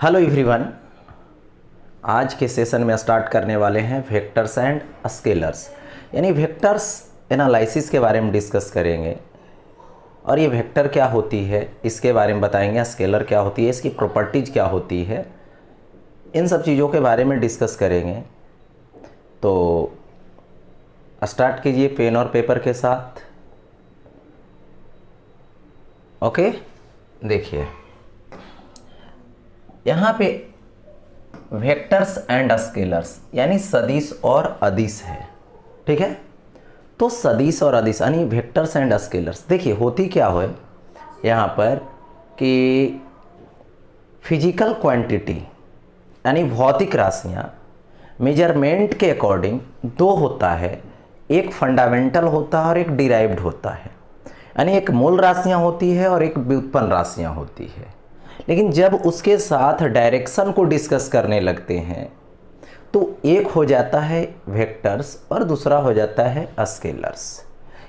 Hello everyone, आज के session में स्टार्ट करने वाले हैं वेक्टर्स एंड स्केलर्स, यानी वेक्टर्स एनालिसिस के बारे में डिस्कस करेंगे और ये वेक्टर क्या होती है इसके बारे में बताएंगे, स्केलर क्या होती है, इसकी प्रॉपर्टीज़ क्या होती है, इन सब चीज़ों के बारे में डिस्कस करेंगे। तो स्टार्ट कीजिए पेन और पेपर के साथ। ओके, देखिए यहाँ पे वेक्टर्स एंड स्केलर्स यानी सदिश और अदिश है, ठीक है। तो सदिश और अदिश यानी वेक्टर्स एंड स्केलर्स, देखिए होती क्या हो यहाँ पर कि फिजिकल क्वांटिटी यानी भौतिक राशियाँ मेजरमेंट के अकॉर्डिंग दो होता है, एक फंडामेंटल होता है और एक डिराइव्ड होता है, यानी एक मूल राशियाँ होती है और एक व्युत्पन्न राशियाँ होती है। लेकिन जब उसके साथ डायरेक्शन को डिस्कस करने लगते हैं तो एक हो जाता है वेक्टर्स और दूसरा हो जाता है स्केलर्स,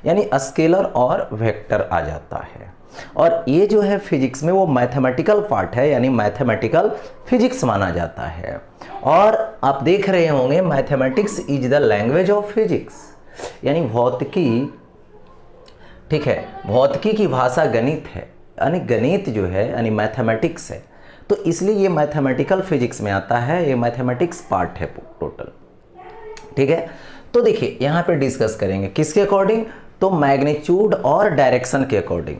यानी स्केलर और वेक्टर आ जाता है। और ये जो है फिजिक्स में वो मैथमेटिकल पार्ट है, यानी मैथमेटिकल फिजिक्स माना जाता है। और आप देख रहे होंगे mathematics is the language of physics, यानी भौतिकी, ठीक है, भौतिकी की भाषा गणित है, यानी गणित जो है यानी मैथमेटिक्स है। तो इसलिए ये मैथमेटिकल फिजिक्स में आता है, ये मैथमेटिक्स पार्ट है टोटल, ठीक है। तो देखिए यहाँ पे डिस्कस करेंगे किसके अकॉर्डिंग, तो मैग्नीट्यूड और डायरेक्शन के अकॉर्डिंग।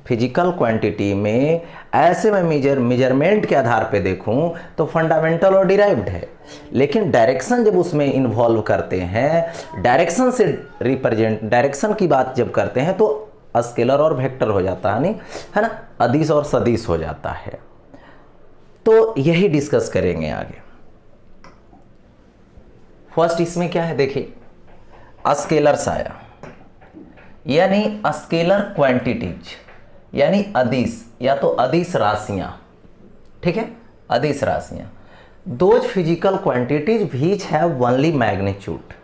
फिजिकल क्वांटिटी में ऐसे मैं मेजरमेंट के आधार पे देखूं तो फंडामेंटल और डिराइव्ड है, लेकिन डायरेक्शन जब उसमें इन्वॉल्व करते हैं, डायरेक्शन से रिप्रेजेंट, डायरेक्शन की बात जब करते हैं तो स्केलर और वेक्टर हो जाता है, नहीं है ना, अदिश और सदिश हो जाता है। तो यही डिस्कस करेंगे आगे। फर्स्ट इसमें क्या है, देखिए स्केलर्स आया, यानी स्केलर क्वांटिटीज यानी अदिश या तो अदिश राशियां, ठीक है, अदिश राशियां। Those physical quantities which have only magnitude,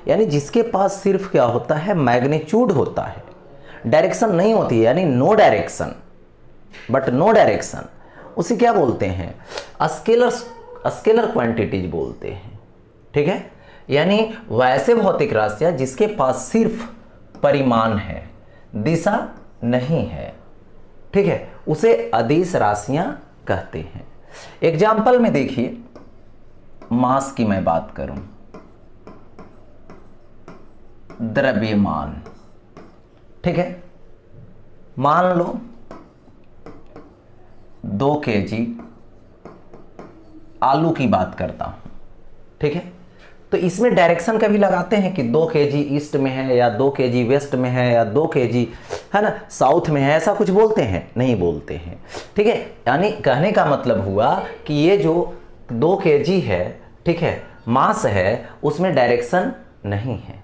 यानी जिसके पास सिर्फ क्या होता है, मैग्नीट्यूड होता है, डायरेक्शन नहीं होती है, यानी no direction, but no direction, उसे क्या बोलते हैं, स्केलर क्वांटिटीज बोलते हैं, ठीक है। यानी वैसे भौतिक राशियां जिसके पास सिर्फ परिमाण है, दिशा नहीं है, ठीक है, उसे अदिश राशियां कहते हैं। एग्जाम्पल में देखिए, मास की मैं बात करूं, द्रव्यमान, ठीक है, मान लो 2 kg आलू की बात करता हूं, ठीक है। तो इसमें डायरेक्शन कभी लगाते हैं कि 2 kg ईस्ट में है या 2 kg वेस्ट में है या 2 kg है ना साउथ में है, ऐसा कुछ बोलते हैं, नहीं बोलते हैं, ठीक है। यानी कहने का मतलब हुआ कि ये जो 2 kg है, ठीक है, मास है, उसमें डायरेक्शन नहीं है,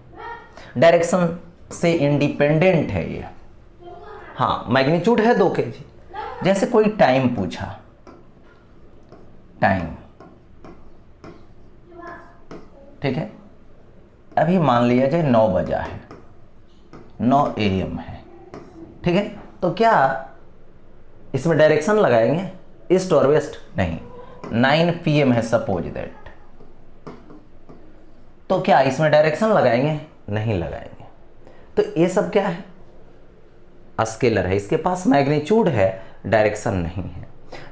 डायरेक्शन से इंडिपेंडेंट है ये। हाँ, मैग्नीट्यूड है 2 kg। जैसे कोई टाइम पूछा, टाइम, ठीक है, अभी मान लिया जाए 9 बजा है, 9 AM है, ठीक है। तो क्या इसमें डायरेक्शन लगाएंगे ईस्ट और वेस्ट, नहीं, 9 PM है सपोज दैट, तो क्या इसमें डायरेक्शन लगाएंगे, नहीं लगाएंगे। तो ये सब क्या है, स्केलर है, इसके पास मैग्नीट्यूड है, डायरेक्शन नहीं है।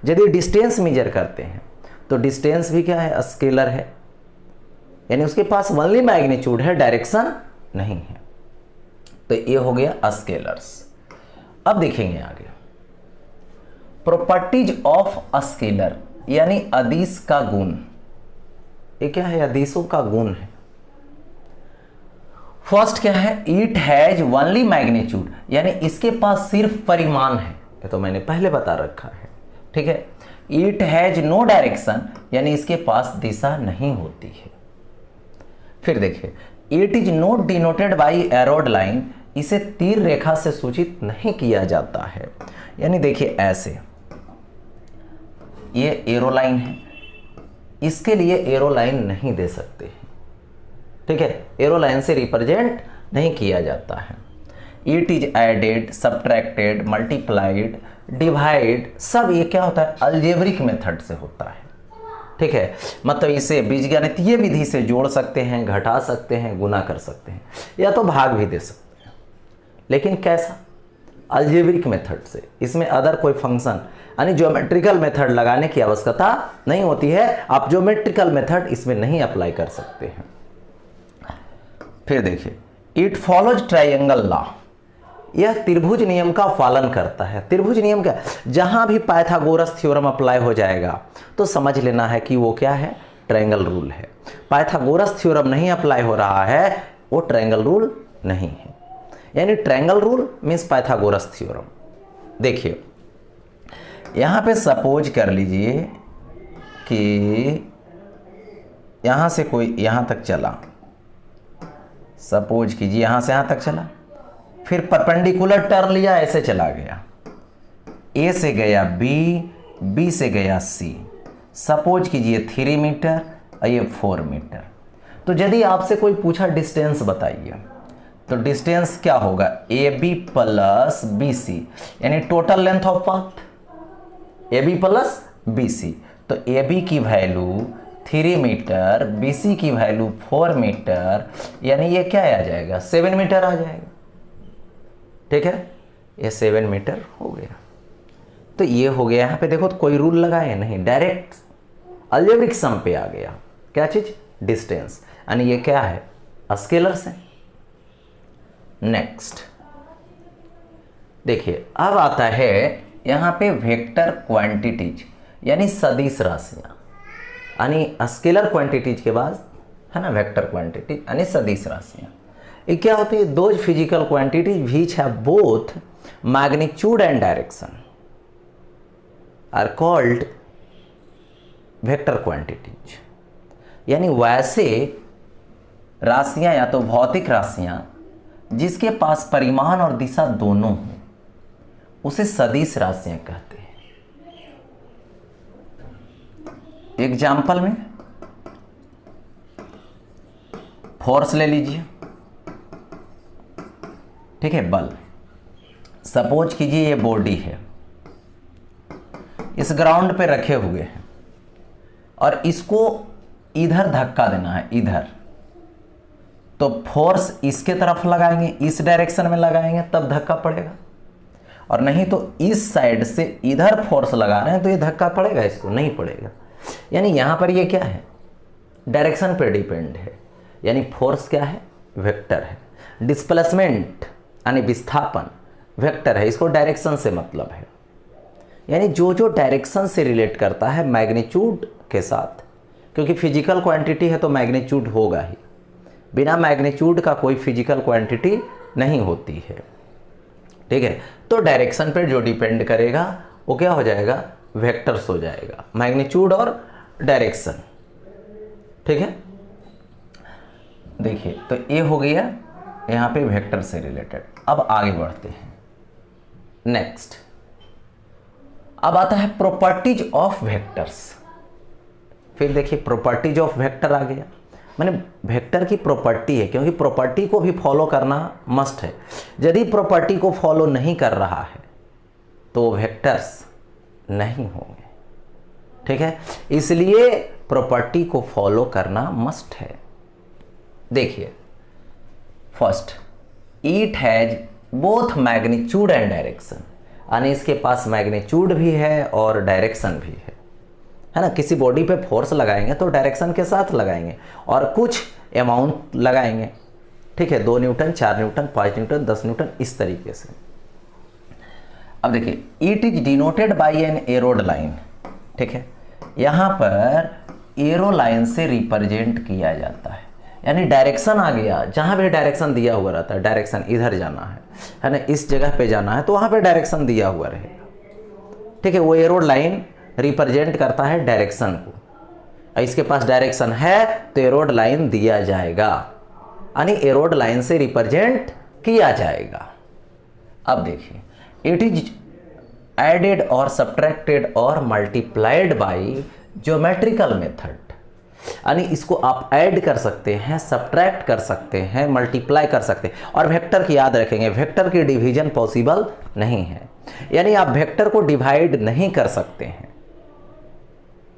यदि डिस्टेंस मेजर करते हैं तो डिस्टेंस भी क्या है, स्केलर है, यानी उसके पास ओनली मैग्नीट्यूड है, डायरेक्शन नहीं है। तो ये हो गया स्केलर्स। अब देखेंगे आगे प्रॉपर्टीज ऑफ स्केलर, यानी अदिश का गुण। ये क्या है, अदिशों का गुण है। फर्स्ट क्या है, इट हैज ओनली मैग्नीट्यूड, यानी इसके पास सिर्फ परिमाण है, ये तो मैंने पहले बता रखा है, ठीक है। इट हैज नो डायरेक्शन, यानी इसके पास दिशा नहीं होती है। फिर देखिए, it is not denoted by arrowed line, इसे तीर रेखा से सूचित नहीं किया जाता है, यानी देखिए ऐसे, ये एरो लाइन है, इसके लिए एरो लाइन नहीं दे सकते हैं, ठीक है, एरो लाइन से रिप्रेजेंट नहीं किया जाता है। It is added, subtracted, multiplied, divide, सब ये क्या होता है, अलजेब्रिक मेथड से होता है। ठीक है, मतलब इसे बीजगणितीय विधि से जोड़ सकते हैं, घटा सकते हैं, गुना कर सकते हैं, या तो भाग भी दे सकते हैं। लेकिन कैसा, अलजेब्रिक मेथड से। इसमें अदर कोई फंक्शन यानी ज्योमेट्रिकल मेथड लगाने की आवश्यकता नहीं होती है। आप ज्योमेट्रिकल मेथड इसमें नहीं अप्लाई कर सकते हैं। फिर देखिए, इट फॉलोज ट्रायंगल लॉ, यह त्रिभुज नियम का पालन करता है। त्रिभुज नियम क्या, जहां भी पाइथागोरस थ्योरम अप्लाई हो जाएगा तो समझ लेना है कि वो क्या है, ट्रायंगल रूल है। पाइथागोरस थ्योरम नहीं अप्लाई हो रहा है, वो ट्रायंगल रूल नहीं है। यानी triangle rule means Pythagoras theorem. देखिए यहां पे सपोज कर लीजिए कि यहां से कोई यहां तक चला, सपोज कीजिए यहां से यहां तक चला, फिर परपेंडिकुलर टर्न लिया, ऐसे चला गया, ए से गया बी, बी से गया सी, सपोज कीजिए 3 मीटर और ये 4 मीटर। तो यदि आपसे कोई पूछा डिस्टेंस बताइए, तो डिस्टेंस क्या होगा, A B plus B C, यानी total length of path A B plus B C. तो ए बी की वैल्यू 3 मीटर, बी सी की वैल्यू 4 मीटर, यानी ये क्या आ जाएगा, 7 मीटर आ जाएगा। ठीक है, ये 7 मीटर हो गया। तो ये हो गया, यहाँ पे देखो तो कोई रूल लगाए नहीं, डायरेक्ट अलजेब्रिक सम पे आ गया। क्या चीज, डिस्टेंस, यानी ये क्या है, स्केलर्स है। नेक्स्ट देखिए, अब आता है यहाँ पे वेक्टर क्वांटिटीज, यानी सदिश राशियाँ, यानी स्केलर क्वांटिटीज के बाद है ना वेक्टर क्वांटिटी यानी सदिश राशियाँ। ये क्या होती है, those physical quantities which have both magnitude and direction are called vector quantities. यानी वैसे राशियां या तो भौतिक राशियां जिसके पास परिमाण और दिशा दोनों हो, उसे सदिश राशियां कहते हैं। एग्जाम्पल में फोर्स ले लीजिए, ठीक है, बल। सपोज कीजिए ये बॉडी है, इस ग्राउंड पे रखे हुए हैं और इसको इधर धक्का देना है, इधर, तो फोर्स इसके तरफ लगाएंगे, इस डायरेक्शन में लगाएंगे तब धक्का पड़ेगा, और नहीं तो इस साइड से इधर फोर्स लगा रहे हैं तो ये धक्का पड़ेगा, इसको नहीं पड़ेगा। यानी यहां पर ये क्या है, डायरेक्शन पर डिपेंड है। यानी फोर्स क्या है, वेक्टर है। डिस्प्लेसमेंट यानी विस्थापन वेक्टर है, इसको डायरेक्शन से मतलब है। यानी जो जो डायरेक्शन से रिलेट करता है मैग्नीट्यूड के साथ, क्योंकि फिजिकल क्वांटिटी है तो मैग्नीट्यूड होगा ही, बिना मैग्नीट्यूड का कोई फिजिकल क्वांटिटी नहीं होती है। ठीक है, तो डायरेक्शन पर जो डिपेंड करेगा वो क्या हो जाएगा, वेक्टर्स हो जाएगा, मैग्नीट्यूड और डायरेक्शन। ठीक है, देखिए तो ये हो गया यहाँ पे वेक्टर से रिलेटेड। अब आगे बढ़ते हैं, नेक्स्ट अब आता है प्रॉपर्टीज ऑफ वेक्टर्स। फिर देखिए प्रॉपर्टीज ऑफ वेक्टर आ गया, माने वेक्टर की प्रॉपर्टी है, क्योंकि प्रॉपर्टी को भी फॉलो करना मस्ट है। यदि प्रॉपर्टी को फॉलो नहीं कर रहा है तो वेक्टर्स नहीं होंगे। ठीक है, इसलिए प्रॉपर्टी को फॉलो करना मस्ट है। देखिए first, it has both magnitude and direction, यानी इसके पास मैग्नीट्यूड भी है और डायरेक्शन भी है ना। किसी बॉडी पे फोर्स लगाएंगे तो डायरेक्शन के साथ लगाएंगे और कुछ अमाउंट लगाएंगे। ठीक है, 2 न्यूटन, 4 न्यूटन, 5 न्यूटन, 10 न्यूटन, इस तरीके से। अब देखिए, it is denoted by an arrowed line. ठीक है, यहाँ पर एरो लाइन से रिप्रेजेंट किया जाता है, यानी डायरेक्शन आ गया, जहाँ भी डायरेक्शन दिया हुआ रहता है, डायरेक्शन इधर जाना है ना, इस जगह पे जाना है तो वहाँ पे डायरेक्शन दिया हुआ रहेगा। ठीक है, वो एरो लाइन रिप्रेजेंट करता है डायरेक्शन को। इसके पास डायरेक्शन है तो एरोड लाइन दिया जाएगा, यानी एरोड लाइन से रिप्रेजेंट किया जाएगा। अब देखिए, इट इज एडेड और सब्ट्रैक्टेड और मल्टीप्लाइड बाय ज्योमेट्रिकल मेथड। यानी इसको आप ऐड कर सकते हैं, सब्ट्रैक्ट कर सकते हैं, मल्टीप्लाई कर सकते हैं। और वेक्टर की याद रखेंगे, वेक्टर की डिवीजन पॉसिबल नहीं है, यानी आप वेक्टर को डिवाइड नहीं कर सकते हैं।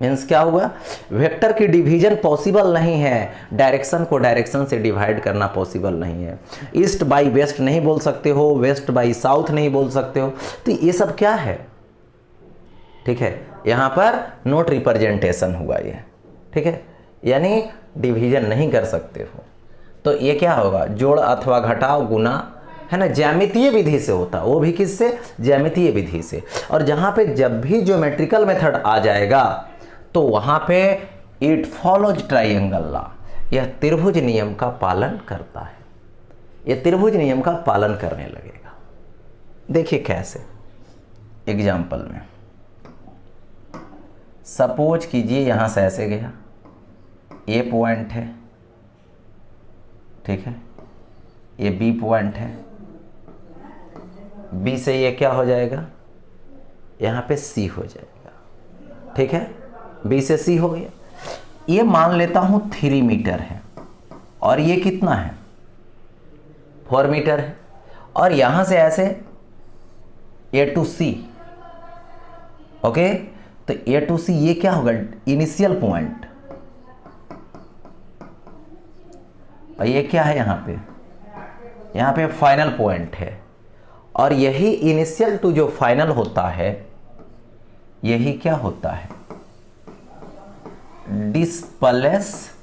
मीन्स क्या हुआ, वेक्टर की डिवीजन पॉसिबल नहीं है, डायरेक्शन को डायरेक्शन से डिवाइड करना पॉसिबल नहीं है। ईस्ट बाई वेस्ट नहीं बोल सकते हो, वेस्ट बाई साउथ नहीं बोल सकते हो, तो ये सब क्या है, ठीक है, यहाँ पर नोट रिप्रेजेंटेशन हुआ ये, ठीक है, यानी डिवीजन नहीं कर सकते हो। तो ये क्या होगा, जोड़ अथवा घटाव गुना, है ना, ज्यामितीय विधि से होता, वो भी किससे, ज्यामितीय विधि से। और जहाँ पे जब भी ज्योमेट्रिकल मेथड आ जाएगा तो वहाँ पे इट फॉलोज ट्राइंगल लॉ, यह त्रिभुज नियम का पालन करता है, यह त्रिभुज नियम का पालन करने लगेगा। देखिए कैसे, एग्जाम्पल में सपोज कीजिए यहाँ से ऐसे गया, ए पॉइंट है, ठीक है, ये बी पॉइंट है, बी से ये क्या हो जाएगा, यहाँ पे सी हो जाएगा, ठीक है, बी से सी हो गया। ये मान लेता हूँ 3 मीटर है और ये कितना है, 4 मीटर है, और यहाँ से ऐसे ए टू सी, ओके, तो ए टू सी ये क्या होगा, इनिशियल पॉइंट, और ये क्या है यहाँ पे फाइनल पॉइंट है। और यही इनिशियल टू जो फाइनल होता है, यही क्या होता है, डिस्प्लेसमेंट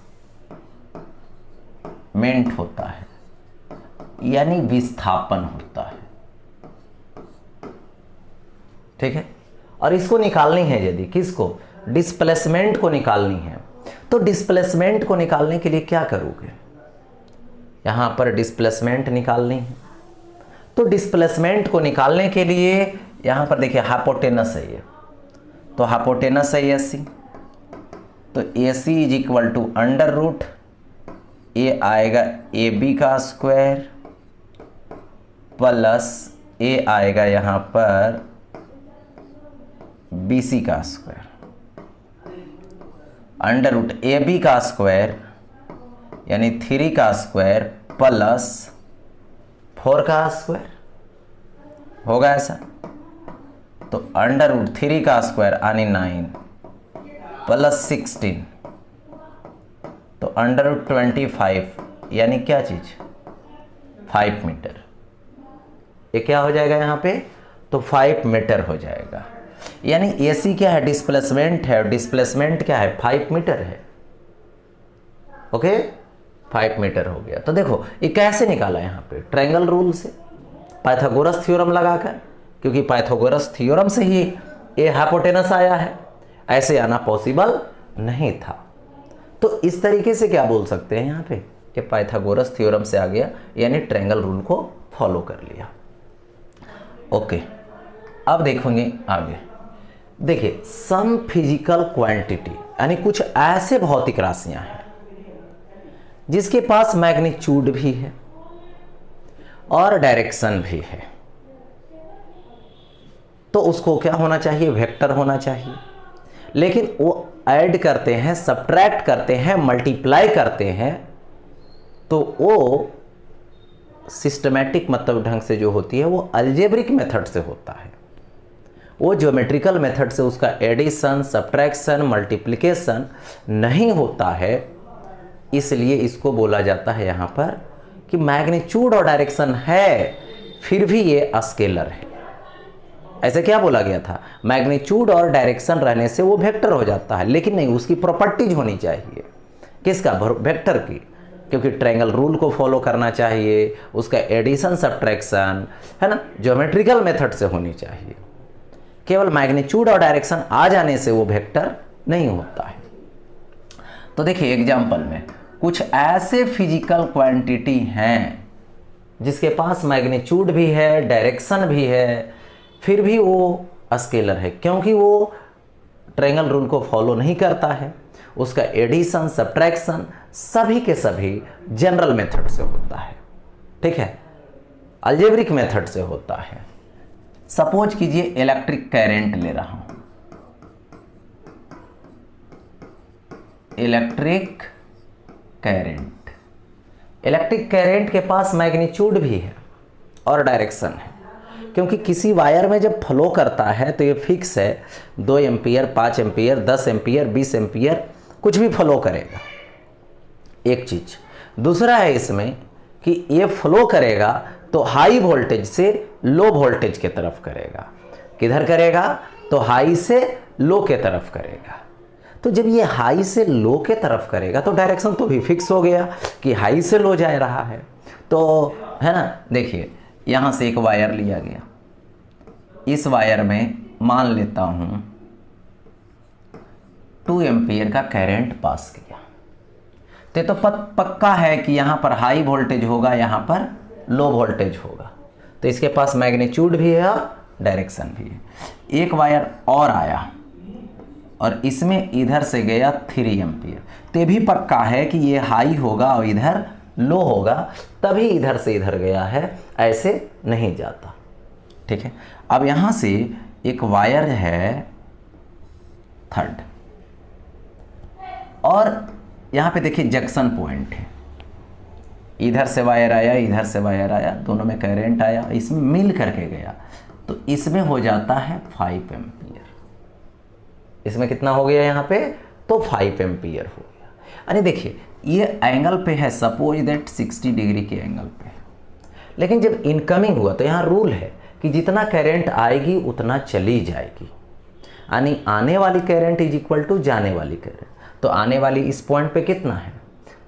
होता है, यानी विस्थापन होता है, ठीक है। और इसको निकालनी है, यदि किसको, डिस्प्लेसमेंट को निकालनी है, तो डिस्प्लेसमेंट को निकालने के लिए क्या करोगे, यहां पर डिस्प्लेसमेंट निकालनी है। तो डिस्प्लेसमेंट को निकालने के लिए यहां पर देखिए हाइपोटेनस है ये, तो हाइपोटेनस है AC, तो AC is equal to under root A आएगा AB का स्क्वायर प्लस ए आएगा यहाँ पर BC का स्क्वायर, अंडर रूट AB का स्क्वायर यानी 3 का स्क्वायर प्लस 4 का स्क्वायर होगा ऐसा। तो अंडर रूट 3 का स्क्वायर यानी 9 प्लस 16, तो अंडर रूट 25 यानी क्या चीज, 5 मीटर। ये क्या हो जाएगा यहाँ पे, तो 5 मीटर हो जाएगा। यानी AC क्या है, डिस्प्लेसमेंट है, डिस्प्लेसमेंट क्या है, 5 मीटर है, ओके, 5 मीटर हो गया। तो देखो ये कैसे निकाला यहाँ पे, ट्रायंगल रूल से, पाइथागोरस थ्योरम लगाकर, क्योंकि पाइथागोरस थ्योरम से ही ये हाइपोटेनस आया है, ऐसे आना पॉसिबल नहीं था। तो इस तरीके से क्या बोल सकते हैं यहाँ पे, ये पाइथागोरस थ्योरम से आ गया, यानी ट्रायंगल रूल को फॉलो कर लिया। ओके, अब देखेंगे आगे। देखिए सम फिजिकल क्वांटिटी, यानी कुछ ऐसे भौतिक राशियां हैं जिसके पास मैग्नीट्यूड भी है और डायरेक्शन भी है, तो उसको क्या होना चाहिए, वेक्टर होना चाहिए। लेकिन वो ऐड करते हैं, सब्ट्रैक्ट करते हैं, मल्टीप्लाई करते हैं, तो वो सिस्टमैटिक मतलब ढंग से जो होती है वो अलजेब्रिक मेथड से होता है। वो ज्योमेट्रिकल मेथड से उसका एडिशन, सब्ट्रैक्शन, मल्टीप्लिकेशन नहीं होता है, इसलिए इसको बोला जाता है यहाँ पर कि मैग्नीट्यूड और डायरेक्शन है फिर भी ये स्केलर है। ऐसे क्या बोला गया था, मैग्नीट्यूड और डायरेक्शन रहने से वो वेक्टर हो जाता है, लेकिन नहीं, उसकी प्रॉपर्टीज होनी चाहिए, किसका, वेक्टर की, क्योंकि ट्रायंगल रूल को फॉलो करना चाहिए, उसका एडिशन सब्ट्रैक्शन, है ना, ज्योमेट्रिकल मेथड से होनी चाहिए। केवल मैग्नीट्यूड और डायरेक्शन आ जाने से वो वेक्टर नहीं होता है। तो देखिए एग्जाम्पल में कुछ ऐसे फिजिकल क्वांटिटी हैं जिसके पास मैग्नीट्यूड भी है, डायरेक्शन भी है, फिर भी वो स्केलर है, क्योंकि वो ट्रायंगल रूल को फॉलो नहीं करता है। उसका एडिशन, सब्ट्रैक्शन सभी के सभी जनरल मेथड से होता है, ठीक है, अलजेब्रिक मेथड से होता है। सपोज कीजिए इलेक्ट्रिक करंट ले रहा हूं, इलेक्ट्रिक करंट। इलेक्ट्रिक करंट के पास मैग्नीट्यूड भी है और डायरेक्शन है, क्योंकि किसी वायर में जब फ्लो करता है तो ये फिक्स है, 2 एम्पियर, 5 एम्पियर, 10 एम्पियर, 20 एम्पियर, कुछ भी फ्लो करेगा। एक चीज। दूसरा है इसमें कि ये फ्लो करेगा तो हाई वोल्टेज से लो वोल्टेज के तरफ करेगा। किधर करेगा? तो हाई से लो के तरफ करेगा। तो जब ये हाई से लो के तरफ करेगा तो डायरेक्शन तो भी फिक्स हो गया कि हाई से लो जा रहा है, तो है ना। देखिए यहाँ से एक वायर लिया गया, इस वायर में मान लेता हूँ 2 एम्पियर का करंट पास किया, तो पक्का है कि यहाँ पर हाई वोल्टेज होगा, यहाँ पर लो वोल्टेज होगा। तो इसके पास मैग्नीट्यूड भी है और डायरेक्शन भी है। एक वायर और आया और इसमें इधर से गया 3 एम्पियर, तो ये भी पक्का है कि ये हाई होगा और इधर लो होगा, तभी इधर से इधर गया है, ऐसे नहीं जाता। ठीक है। अब यहाँ से एक वायर है 3rd, और यहाँ पे देखिए जंक्शन पॉइंट है, इधर से वायर आया, इधर से वायर आया, दोनों में करंट आया, इसमें मिल करके गया, तो इसमें हो जाता है 5 एम्पियर। इसमें कितना हो गया यहाँ पे? तो 5 एम्पियर हो गया। अरे देखिए ये एंगल पे है, सपोज दैट 60 डिग्री के एंगल पे है, लेकिन जब इनकमिंग हुआ तो यहाँ रूल है कि जितना करंट आएगी उतना चली जाएगी, यानी आने वाली करंट इज इक्वल टू जाने वाली करंट। तो आने वाली इस पॉइंट पे कितना है?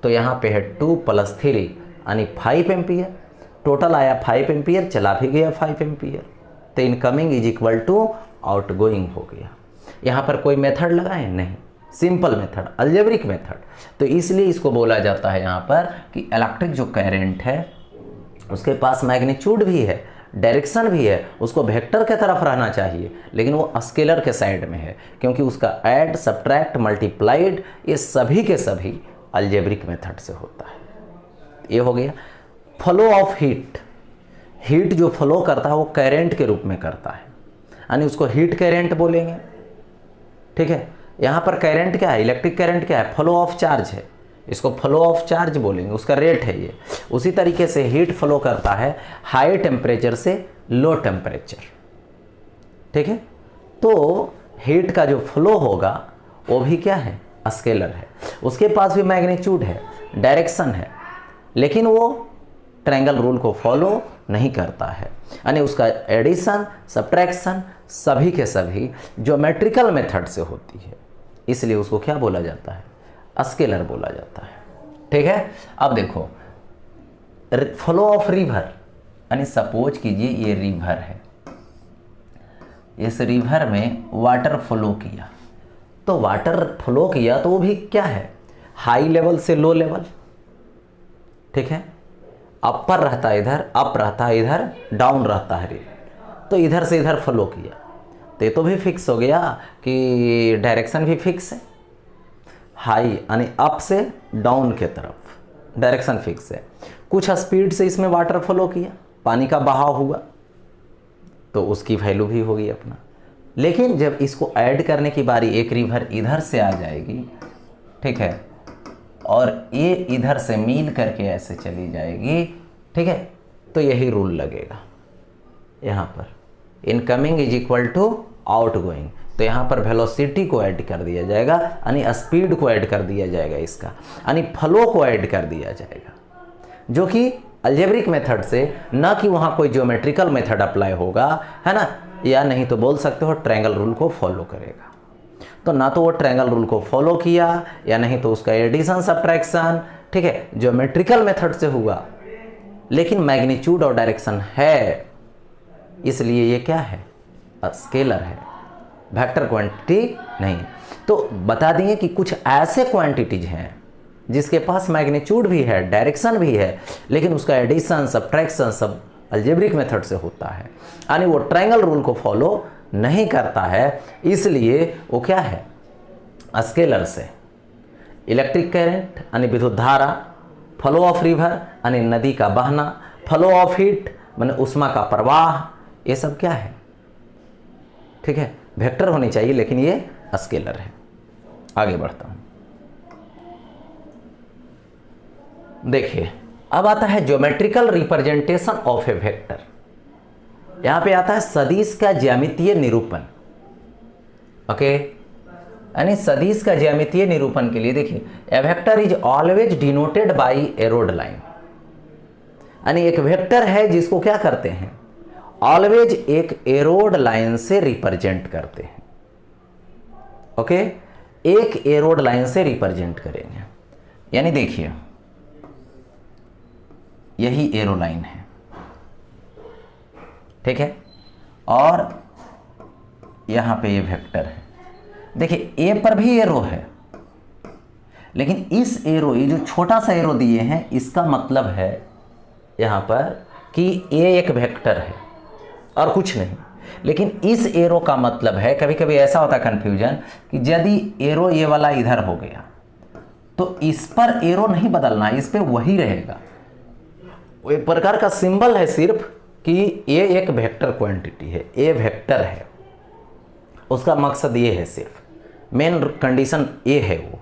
तो यहाँ पे है 2 + 3 यानी 5 एम्पियर। टोटल आया 5 एम्पियर, चला भी गया 5 एम्पियर। तो incoming is equal to outgoing हो गया। यहाँ पर कोई मेथड लगाए? नहीं, सिंपल मेथड, अलजेब्रिक मेथड। तो इसलिए इसको बोला जाता है यहाँ पर कि इलेक्ट्रिक जो करंट है उसके पास मैग्नीट्यूड भी है, डायरेक्शन भी है, उसको वेक्टर के तरफ रहना चाहिए, लेकिन वो स्केलर के साइड में है, क्योंकि उसका ऐड, सब्ट्रैक्ट, मल्टीप्लाइड ये सभी के सभी अलजेब्रिक मेथड से होता है। ये हो गया। Flow of heat. हीट जो फ्लो करता है वो करंट के रूप में करता है, यानी उसको हीट करंट बोलेंगे। ठीक है। यहाँ पर करंट क्या है? इलेक्ट्रिक करंट क्या है? फ्लो ऑफ चार्ज है, इसको फ्लो ऑफ चार्ज बोलेंगे, उसका रेट है ये। उसी तरीके से हीट फ्लो करता है हाई टेम्परेचर से लो टेम्परेचर। ठीक है। तो हीट का जो फ्लो होगा वो भी क्या है? स्केलर है। उसके पास भी मैग्नीट्यूड है, डायरेक्शन है, लेकिन वो ट्रायंगल रूल को फॉलो नहीं करता है, यानी उसका एडिशन, सब्ट्रैक्शन सभी के सभी ज्योमेट्रिकल मेथड से होती है, इसलिए उसको क्या बोला जाता है? स्केलर बोला जाता है। ठीक है। अब देखो फ्लो ऑफ रिवर, यानी सपोज कीजिए ये रिवर है, इस रिवर में वाटर फ्लो किया, तो वाटर फ्लो किया तो वो भी क्या है? हाई लेवल से लो लेवल। ठीक है। अपर रहता है इधर, अप रहता है इधर, डाउन रहता है रिवर, तो इधर से इधर फ्लो किया, तो ये तो भी फिक्स हो गया कि डायरेक्शन भी फिक्स है, हाई यानी अप से डाउन के तरफ डायरेक्शन फिक्स है। कुछ स्पीड से इसमें वाटर फ्लो किया, पानी का बहाव हुआ, तो उसकी वैल्यू भी होगी अपना। लेकिन जब इसको ऐड करने की बारी, एक रिवर इधर से आ जाएगी, ठीक है, और ये इधर से मिल करके ऐसे चली जाएगी, ठीक है, तो यही रूल लगेगा यहाँ पर, incoming is equal to outgoing. तो यहाँ पर वेलोसिटी को ऐड कर दिया जाएगा, यानी स्पीड को ऐड कर दिया जाएगा, इसका यानी फ्लो को ऐड कर दिया जाएगा, जो कि अलजेब्रिक मेथड से, ना कि वहाँ कोई ज्योमेट्रिकल मेथड अप्लाई होगा, है ना, या नहीं तो बोल सकते हो ट्रायंगल रूल को फॉलो करेगा। तो ना तो वो ट्रायंगल रूल को फॉलो किया, या नहीं तो उसका एडिशन सब्ट्रैक्शन, ठीक है, ज्योमेट्रिकल मेथड से हुआ, लेकिन मैग्नीट्यूड और डायरेक्शन है, इसलिए ये क्या है? स्केलर है, वेक्टर क्वांटिटी नहीं। तो बता दिए कि कुछ ऐसे क्वांटिटीज हैं जिसके पास मैग्नीट्यूड भी है, डायरेक्शन भी है, लेकिन उसका एडिशन सब्ट्रैक्शन सब अलजेब्रिक मेथड से होता है, यानी वो ट्रायंगल रूल को फॉलो नहीं करता है, इसलिए वो क्या है? स्केलर से। इलेक्ट्रिक करंट यानी विद्युत धारा, फ्लो ऑफ रिवर यानी नदी का बहना, फ्लो ऑफ हीट माने उष्मा का प्रवाह, ये सब क्या है? ठीक है, वेक्टर होनी चाहिए, लेकिन ये स्केलर है। आगे बढ़ता हूँ। देखिए अब आता है geometrical representation of A vector. यहां पे आता है सदिश का ज्यामितीय निरूपण। ओके, यानी सदिश का ज्यामितीय निरूपण के लिए देखिए, a vector is always denoted by arrowed line. यानी एक वेक्टर है जिसको क्या करते हैं, ऑलवेज एक एरोड लाइन से रिप्रेजेंट करते हैं। ओके, एक एरोड लाइन से रिप्रेजेंट करेंगे। यानी देखिए यही एरो लाइन है, ठीक है, और यहां पे ये वेक्टर है। देखिए ए पर भी एरो है, लेकिन इस एरो, ये जो छोटा सा एरो दिए हैं, इसका मतलब है यहां पर कि ए एक वेक्टर है और कुछ नहीं। लेकिन इस एरो का मतलब है, कभी कभी ऐसा होता है कंफ्यूजन कि यदि एरो ये वाला इधर हो गया तो इस पर एरो नहीं बदलना, इस पे वही रहेगा। वो एक प्रकार का सिंबल है सिर्फ कि ए एक वेक्टर क्वांटिटी है, ए वेक्टर है, उसका मकसद ये है, सिर्फ मेन कंडीशन ए है वो।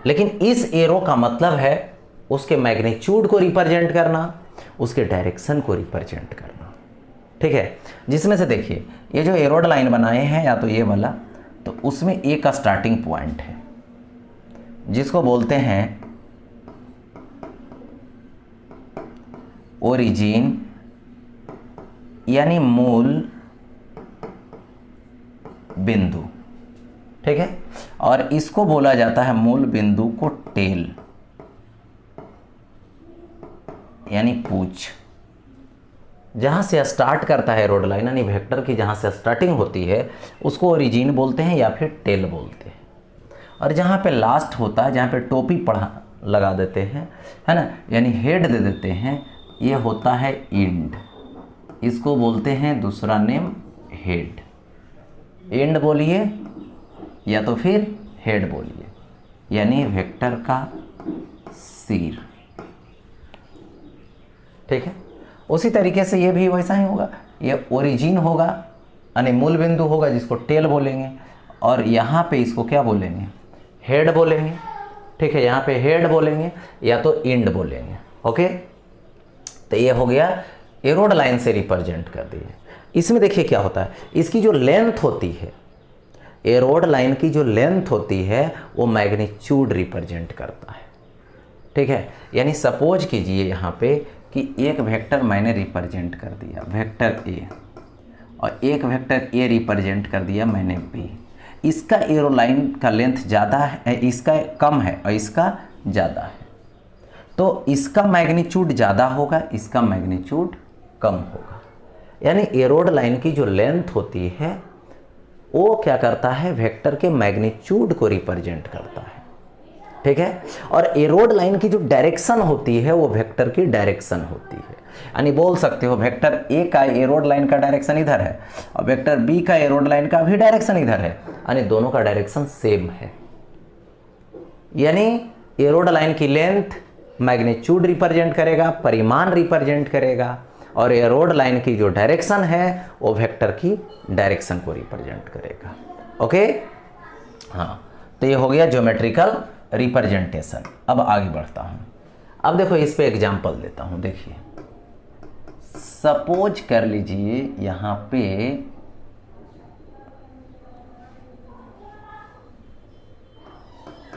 लेकिन इस एरो का मतलब है उसके मैग्नीट्यूड को रिप्रेजेंट करना, उसके डायरेक्शन को रिप्रेजेंट करना, ठीक है। जिसमें से देखिए ये जो एरोड लाइन बनाए हैं, या तो ये वाला, तो उसमें ए का स्टार्टिंग पॉइंट है जिसको बोलते हैं ओरिजिन, यानी मूल बिंदु, ठीक है। और इसको बोला जाता है मूल बिंदु को टेल, यानी पूंछ। जहां से स्टार्ट करता है रोड लाइन, यानी वेक्टर की जहां से स्टार्टिंग होती है उसको ओरिजिन बोलते हैं या फिर टेल बोलते हैं। और जहां पे लास्ट होता है, जहां पे टोपी पढ़ा लगा देते हैं, है ना, यानी हेड दे देते हैं, ये होता है एंड। इसको बोलते हैं दूसरा नेम हेड। एंड बोलिए या तो फिर हेड बोलिए, यानी वेक्टर का सिर, ठीक है। उसी तरीके से ये भी वैसा ही होगा, ये ओरिजिन होगा, यानी मूल बिंदु होगा जिसको टेल बोलेंगे, और यहाँ पे इसको क्या बोलेंगे, हेड बोलेंगे, ठीक है। यहाँ पे हेड बोलेंगे या तो एंड बोलेंगे। ओके, तो ये हो गया एरोड लाइन से रिप्रेजेंट कर दिए। इसमें देखिए क्या होता है, इसकी जो लेंथ होती है, एरोड लाइन की जो लेंथ होती है वो मैग्नीट्यूड रिप्रेजेंट करता है, ठीक है। यानी सपोज कीजिए यहाँ पे कि एक वेक्टर मैंने रिप्रेजेंट कर दिया, वेक्टर ए, और एक वेक्टर ए रिप्रेजेंट कर दिया मैंने बी। इसका एरो लाइन का लेंथ ज़्यादा है, इसका कम है और इसका ज़्यादा है, तो इसका मैग्नीट्यूड ज़्यादा होगा, इसका मैग्नीट्यूड कम होगा। यानी एरोड लाइन की जो लेंथ होती है वो क्या करता है, वेक्टर के मैग्नीट्यूड को रिप्रेजेंट करता है, ठीक है। और एरोड लाइन की जो डायरेक्शन होती है वो वेक्टर की डायरेक्शन होती है। यानी बोल सकते हो वेक्टर ए का एरोड लाइन का डायरेक्शन इधर है और वेक्टर बी का एरोड लाइन का भी डायरेक्शन इधर है, यानी दोनों का डायरेक्शन सेम है। यानी एरोड लाइन की लेंथ मैग्नीट्यूड रिप्रेजेंट करेगा, परिमाण रिप्रेजेंट करेगा, और एरोड लाइन की जो डायरेक्शन है वो वेक्टर की डायरेक्शन को रिप्रेजेंट करेगा। ओके, हाँ, तो ये हो गया ज्योमेट्रिकल रिप्रेजेंटेशन। अब आगे बढ़ता हूँ। अब देखो इस पे एग्जांपल देता हूँ। देखिए सपोज कर लीजिए यहाँ पे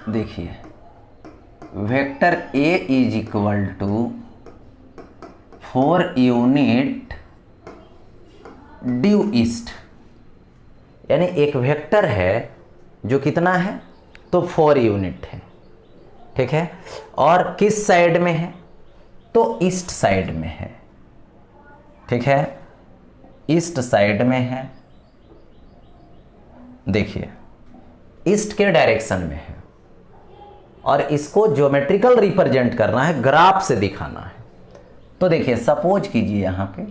देखिए vector A is equal to 4 unit due east. यानी एक वेक्टर है जो कितना है, तो 4 यूनिट है, ठीक है। और किस साइड में है, तो ईस्ट साइड में है, ठीक है, ईस्ट साइड में है। देखिए ईस्ट के डायरेक्शन में है, और इसको ज्योमेट्रिकल रिप्रेजेंट करना है, ग्राफ से दिखाना है। तो देखिए सपोज कीजिए यहाँ पे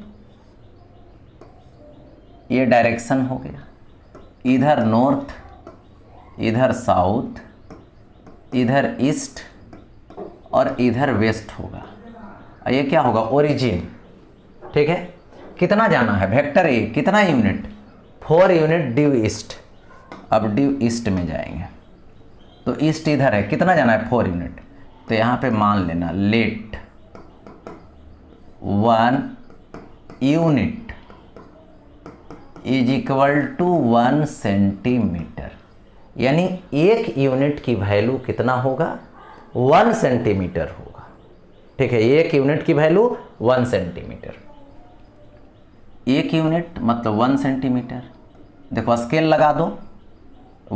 ये डायरेक्शन हो गया, इधर नॉर्थ, इधर साउथ, इधर ईस्ट और इधर वेस्ट होगा। ये क्या होगा, ओरिजिन, ठीक है। कितना जाना है, वेक्टर ए कितना यूनिट, 4 यूनिट ड्यू ईस्ट। अब ड्यू ईस्ट में जाएंगे तो ईस्ट इधर है, कितना जाना है, 4 यूनिट, तो यहाँ पे मान लेना let 1 unit is equal to 1 centimetre, यानी एक यूनिट की वैल्यू कितना होगा, 1 सेंटीमीटर होगा। ठीक है, एक यूनिट की वैल्यू 1 सेंटीमीटर, एक यूनिट मतलब 1 सेंटीमीटर। देखो स्केल लगा दो,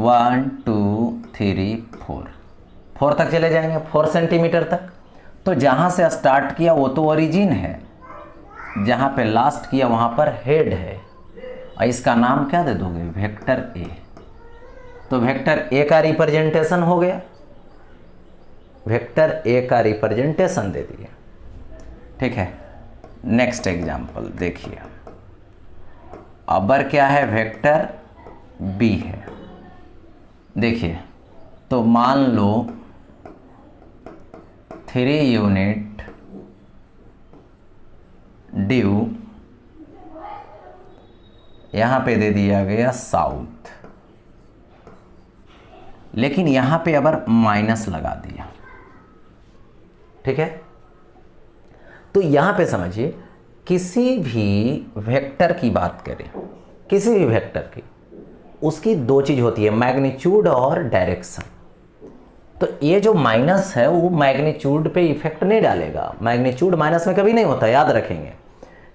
1 2 3 4 तक चले जाएंगे, 4 सेंटीमीटर तक। तो जहाँ से स्टार्ट किया वो तो ओरिजिन है, जहाँ पे लास्ट किया वहाँ पर हेड है, और इसका नाम क्या दे दोगे, वेक्टर ए। तो वेक्टर ए का रिप्रेजेंटेशन हो गया, वेक्टर ए का रिप्रेजेंटेशन दे दिया। ठीक है, नेक्स्ट एग्जाम्पल देखिए, अबर क्या है, वेक्टर बी है। देखिए तो मान लो 3 यूनिट ड्यू, यहां पे दे दिया गया साउथ, लेकिन यहां पे अबर माइनस लगा दिया। ठीक है, तो यहां पे समझिए किसी भी वेक्टर की बात करें, किसी भी वेक्टर की, उसकी दो चीज होती है, मैग्नीट्यूड और डायरेक्शन। तो ये जो माइनस है वो मैग्नीट्यूड पे इफेक्ट नहीं डालेगा, मैग्नीट्यूड माइनस में कभी नहीं होता, याद रखेंगे।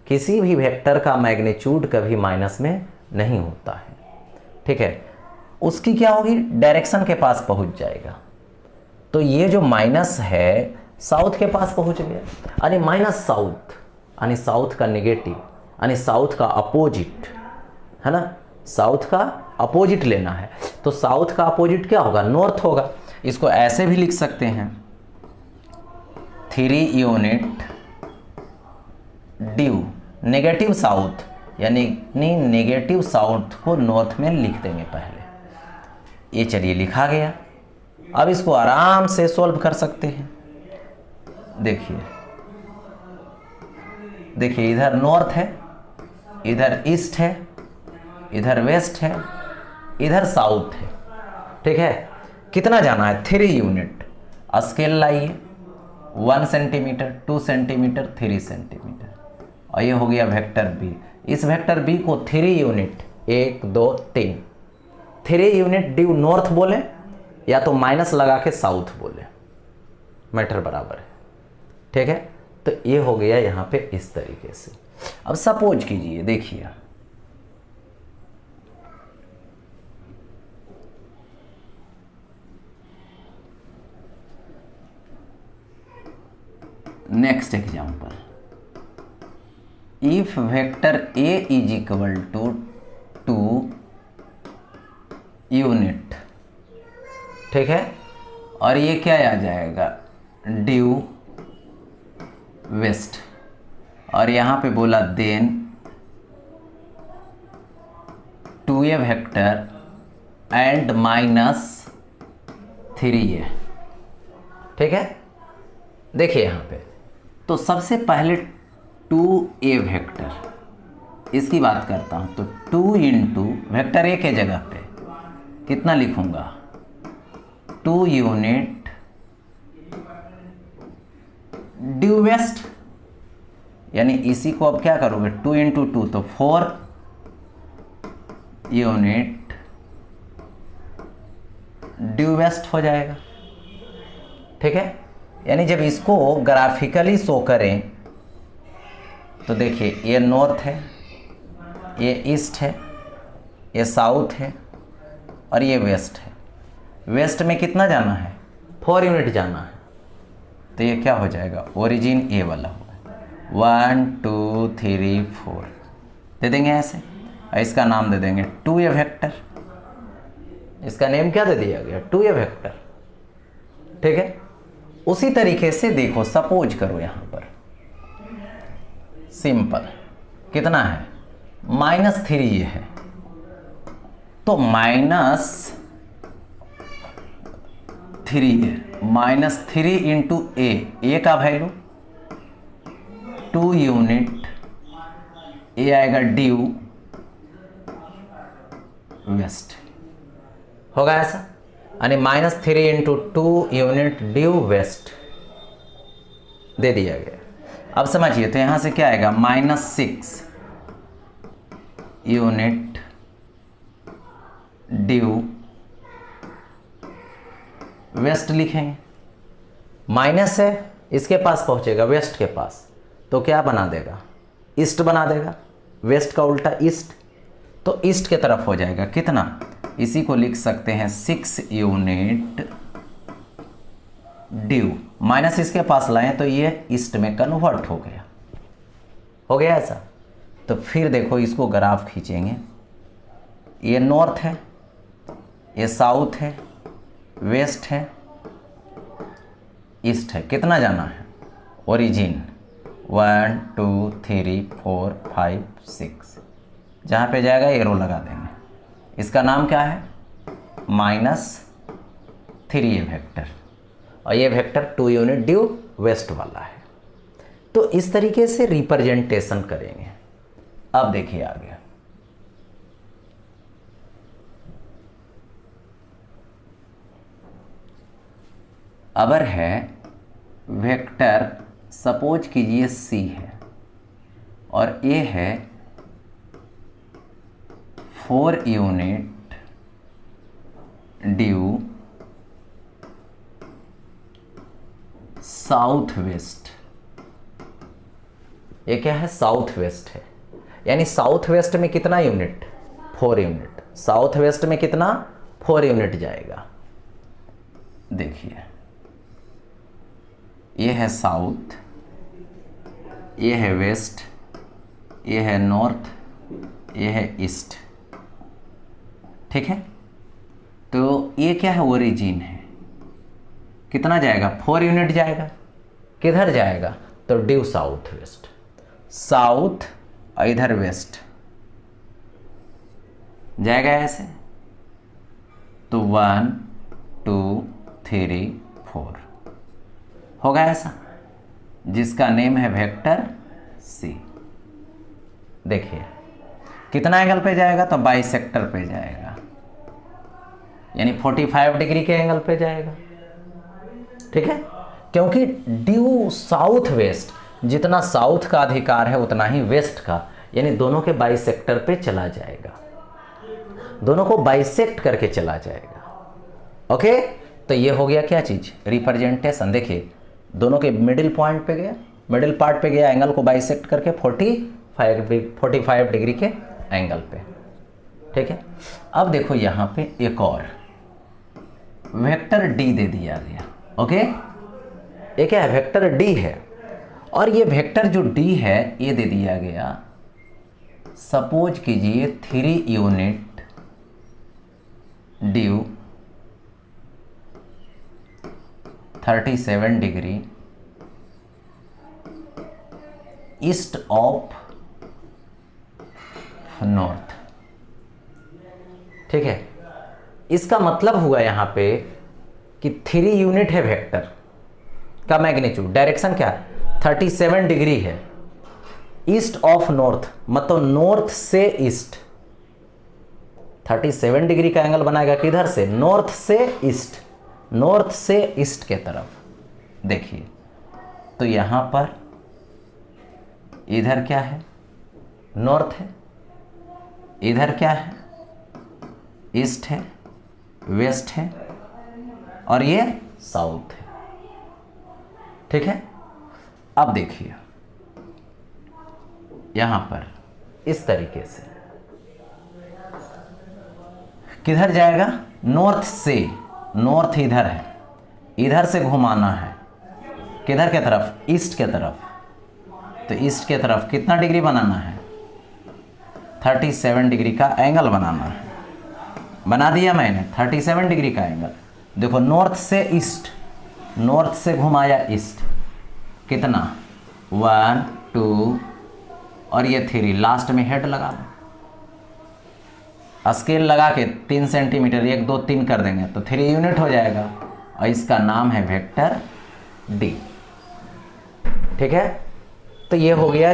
किसी भी वेक्टर का मैग्नीट्यूड कभी माइनस में नहीं होता है। ठीक है, उसकी क्या होगी, डायरेक्शन के पास पहुंच जाएगा। तो ये जो माइनस है साउथ के पास पहुंच गया, यानी माइनस साउथ, यानी साउथ का नेगेटिव, यानी साउथ का अपोजिट, है ना, साउथ का अपोजिट लेना है। तो साउथ का अपोजिट क्या होगा, नॉर्थ होगा। इसको ऐसे भी लिख सकते हैं, 3 यूनिट ड्यू नेगेटिव साउथ, यानी नेगेटिव साउथ को नॉर्थ में लिख देंगे पहले। ये चलिए लिखा गया। अब इसको आराम से सॉल्व कर सकते हैं। देखिए देखिए, इधर नॉर्थ है, इधर ईस्ट है, इधर वेस्ट है, इधर साउथ है। ठीक है, कितना जाना है, 3 यूनिट। स्केल लाइए, 1 सेंटीमीटर, 2 सेंटीमीटर, 3 सेंटीमीटर, और ये हो गया वेक्टर बी। इस वेक्टर बी को 3 यूनिट, 1 2 3 यूनिट ड्यू नॉर्थ बोले या तो माइनस लगा के साउथ बोले, मैटर बराबर है। ठीक है, तो ये हो गया यहाँ पे इस तरीके से। अब सपोज कीजिए, देखिए next example, if vector A is equal to 2 unit, ठीक है, और ये क्या आ जाएगा, ड्यू वेस्ट, और यहाँ पे बोला then 2a vector and -3a। ठीक है, देखिए यहाँ पे तो सबसे पहले 2a वेक्टर, इसकी बात करता हूँ। तो 2 इंटू वेक्टर ए के जगह पे कितना लिखूंगा, 2 यूनिट ड्यू वेस्ट, यानी इसी को अब क्या करोगे, 2 इंटू 2 तो 4 यूनिट ड्यू वेस्ट हो जाएगा। ठीक है, यानी जब इसको ग्राफिकली शो करें तो देखिए ये नॉर्थ है, ये ईस्ट है, ये साउथ है, और ये वेस्ट है। वेस्ट में कितना जाना है, 4 यूनिट जाना है। तो ये क्या हो जाएगा, ओरिजिन ए वाला होगा, 1 2 3 4 दे देंगे ऐसे, और इसका नाम दे देंगे 2a वेक्टर। इसका नेम क्या दे दिया गया, 2a वेक्टर। ठीक है, उसी तरीके से देखो, सपोज करो यहाँ पर सिंपल कितना है, -3 है, तो -3 है, -3 इंटू ए का वैल्यू 2 यूनिट, ए आएगा ड्यू वेस्ट, होगा ऐसा, यानी -3 इंटू 2 यूनिट ड्यू वेस्ट दे दिया गया। अब समझिए, तो यहाँ से क्या आएगा, -6 यूनिट ड्यू वेस्ट लिखेंगे। माइनस है, इसके पास पहुँचेगा वेस्ट के पास, तो क्या बना देगा, ईस्ट बना देगा। वेस्ट का उल्टा ईस्ट, तो ईस्ट के तरफ हो जाएगा कितना, इसी को लिख सकते हैं 6 यूनिट ड्यू। माइनस इसके पास लाएं तो ये ईस्ट में कन्वर्ट हो गया, ऐसा। तो फिर देखो इसको ग्राफ खींचेंगे, ये नॉर्थ है, ये साउथ है, वेस्ट है, ईस्ट है। कितना जाना है, ओरिजिन 1 2 3 4 5 6, जहाँ पे जाएगा एरो लगा देंगे। इसका नाम क्या है, -3 ये वेक्टर, और ये वेक्टर 2 यूनिट ड्यू वेस्ट वाला है। तो इस तरीके से रिप्रेजेंटेशन करेंगे। अब देखिए आगे, अगर है वेक्टर, सपोज कीजिए C है और A है 4 यूनिट ड्यू साउथ वेस्ट। ये क्या है, साउथ वेस्ट है, यानी साउथ वेस्ट में कितना यूनिट, 4 यूनिट। साउथ वेस्ट में कितना, 4 यूनिट जाएगा। देखिए ये है साउथ, ये है वेस्ट, ये है नॉर्थ, ये है ईस्ट, ठीक है। तो ये क्या है, ओरिजिन है। कितना जाएगा, 4 यूनिट जाएगा। किधर जाएगा, तो ड्यू साउथ वेस्ट, साउथ इधर वेस्ट जाएगा ऐसे। तो 1 2 3 4 होगा ऐसा, जिसका नेम है वेक्टर C। देखिए कितना एंगल पे जाएगा, तो बाइसेक्टर पे जाएगा, यानी 45 डिग्री के एंगल पे जाएगा, ठीक है। क्योंकि ड्यू साउथ वेस्ट, जितना साउथ का अधिकार है उतना ही वेस्ट का, यानी दोनों के बाइसेक्टर पे चला जाएगा, दोनों को बाइसेक्ट करके चला जाएगा। ओके, तो ये हो गया क्या चीज, रिप्रेजेंटेशन। देखिए दोनों के मिडिल पॉइंट पे गया, मिडिल पार्ट पे गया, एंगल को बाइसेक्ट करके 45 डिग्री के एंगल पे, ठीक है। अब देखो यहाँ पे एक और वेक्टर D दे दिया गया। ओके, ये क्या है, वेक्टर D है, और ये वेक्टर जो D है ये दे दिया गया, सपोज कीजिए 3 unit due 37 degree east of north, ठीक है। इसका मतलब हुआ यहां पे कि 3 यूनिट है वेक्टर का मैग्नीट्यूड, डायरेक्शन क्या है, 37 डिग्री है, ईस्ट ऑफ नॉर्थ, मतलब नॉर्थ से ईस्ट। 37 डिग्री का एंगल बनाएगा किधर से, नॉर्थ से ईस्ट, नॉर्थ से ईस्ट के तरफ। देखिए तो यहां पर इधर क्या है, नॉर्थ है, इधर क्या है, ईस्ट है, वेस्ट है, और ये साउथ है, ठीक है। अब देखिए यहां पर इस तरीके से किधर जाएगा, नॉर्थ से, नॉर्थ इधर है, इधर से घुमाना है किधर के तरफ, ईस्ट के तरफ। तो ईस्ट के तरफ कितना डिग्री बनाना है, 37 डिग्री का एंगल बनाना है। बना दिया मैंने 37 डिग्री का एंगल। देखो नॉर्थ से ईस्ट, नॉर्थ से घुमाया ईस्ट, कितना 1 2 और ये 3, लास्ट में हेड लगा दो, स्केल लगा के 3 सेंटीमीटर 1 2 3 कर देंगे तो 3 यूनिट हो जाएगा, और इसका नाम है वेक्टर D, ठीक है। तो ये हो गया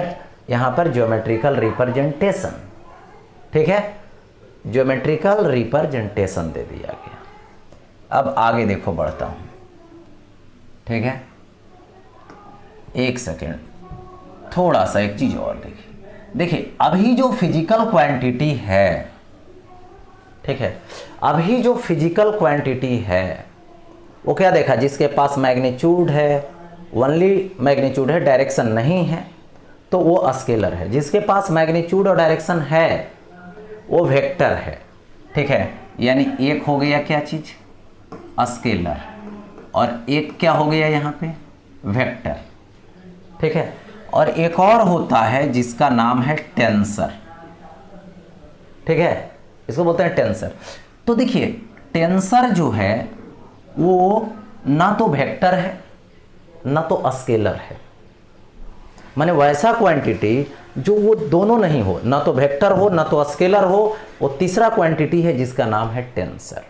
यहाँ पर ज्योमेट्रिकल रिप्रेजेंटेशन, ठीक है, ज्योमेट्रिकल रिप्रेजेंटेशन दे दिया गया। अब आगे देखो बढ़ता हूँ, ठीक है। एक सेकेंड, थोड़ा सा एक चीज और देखिए अभी जो फिजिकल क्वांटिटी है, ठीक है, अभी जो फिजिकल क्वांटिटी है वो क्या देखा, जिसके पास मैग्नीट्यूड है, ओनली मैग्नीट्यूड है, डायरेक्शन नहीं है, तो वो स्केलर है। जिसके पास मैग्नीट्यूड और डायरेक्शन है वो वेक्टर है, ठीक है। यानी एक हो गया क्या चीज, स्केलर, और एक क्या हो गया यहाँ पे, वेक्टर, ठीक है। और एक और होता है जिसका नाम है टेंसर, ठीक है, इसको बोलते हैं टेंसर। तो देखिए टेंसर जो है वो ना तो वेक्टर है ना तो स्केलर है, माने वैसा क्वांटिटी जो वो दोनों नहीं हो, ना तो वेक्टर हो ना तो स्केलर हो, वो तीसरा क्वांटिटी है जिसका नाम है टेंसर।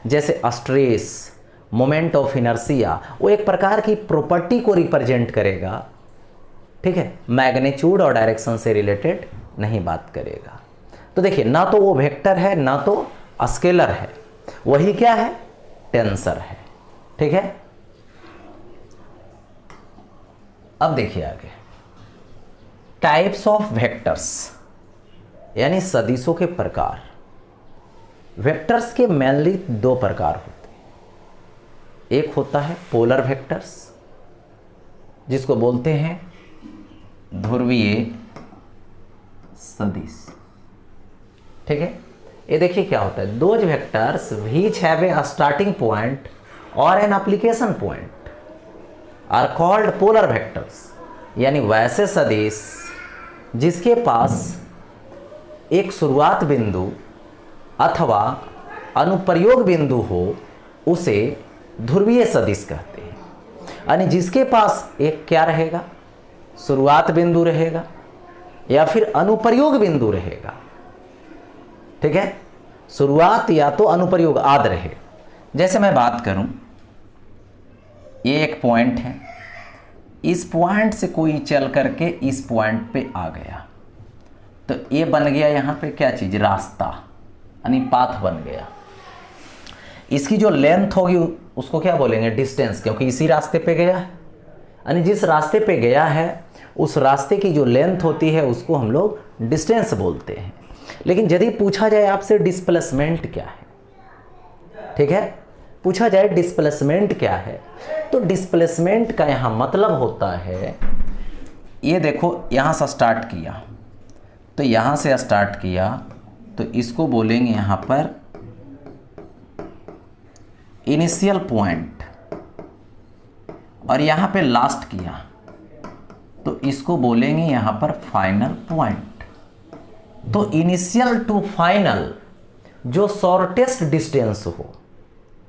जैसे स्ट्रेस, मोमेंट ऑफ इनर्शिया, वो एक प्रकार की प्रॉपर्टी को रिप्रेजेंट करेगा, ठीक है, मैग्नीट्यूड और डायरेक्शन से रिलेटेड नहीं बात करेगा। तो देखिए ना तो वो वेक्टर है ना तो स्केलर है, वही क्या है, टेंसर है, ठीक है। अब देखिए आगे, टाइप्स ऑफ वेक्टर्स यानी सदिशों के प्रकार। वेक्टर्स के मेनली दो प्रकार होते हैं। एक होता है पोलर वेक्टर्स, जिसको बोलते हैं ध्रुवीय सदिश, ठीक है। ये देखिए क्या होता है, those vectors which have a starting point और an application point are called polar vectors. यानी वैसे सदिश जिसके पास एक शुरुआत बिंदु अथवा अनुप्रयोग बिंदु हो उसे ध्रुवीय सदिश कहते हैं। यानी जिसके पास एक क्या रहेगा, शुरुआत बिंदु रहेगा या फिर अनुप्रयोग बिंदु रहेगा, ठीक है, शुरुआत या तो अनुप्रयोग आदि रहे। जैसे मैं बात करूं, ये एक पॉइंट है, इस पॉइंट से कोई चल करके इस पॉइंट पे आ गया, तो ये बन गया यहाँ पे क्या चीज, रास्ता, यानी पाथ बन गया। इसकी जो लेंथ होगी उसको क्या बोलेंगे, डिस्टेंस, क्योंकि इसी रास्ते पे गया है। यानी जिस रास्ते पे गया है उस रास्ते की जो लेंथ होती है उसको हम लोग डिस्टेंस बोलते हैं। लेकिन यदि पूछा जाए आपसे डिस्प्लेसमेंट क्या है, ठीक है, पूछा जाए डिस्प्लेसमेंट क्या है, तो डिस्प्लेसमेंट का यहाँ मतलब होता है, ये देखो यहाँ से स्टार्ट किया, तो यहाँ से स्टार्ट किया तो इसको बोलेंगे यहाँ पर इनिशियल पॉइंट, और यहाँ पे लास्ट किया तो इसको बोलेंगे यहाँ पर फाइनल पॉइंट। तो इनिशियल टू फाइनल जो शॉर्टेस्ट डिस्टेंस हो,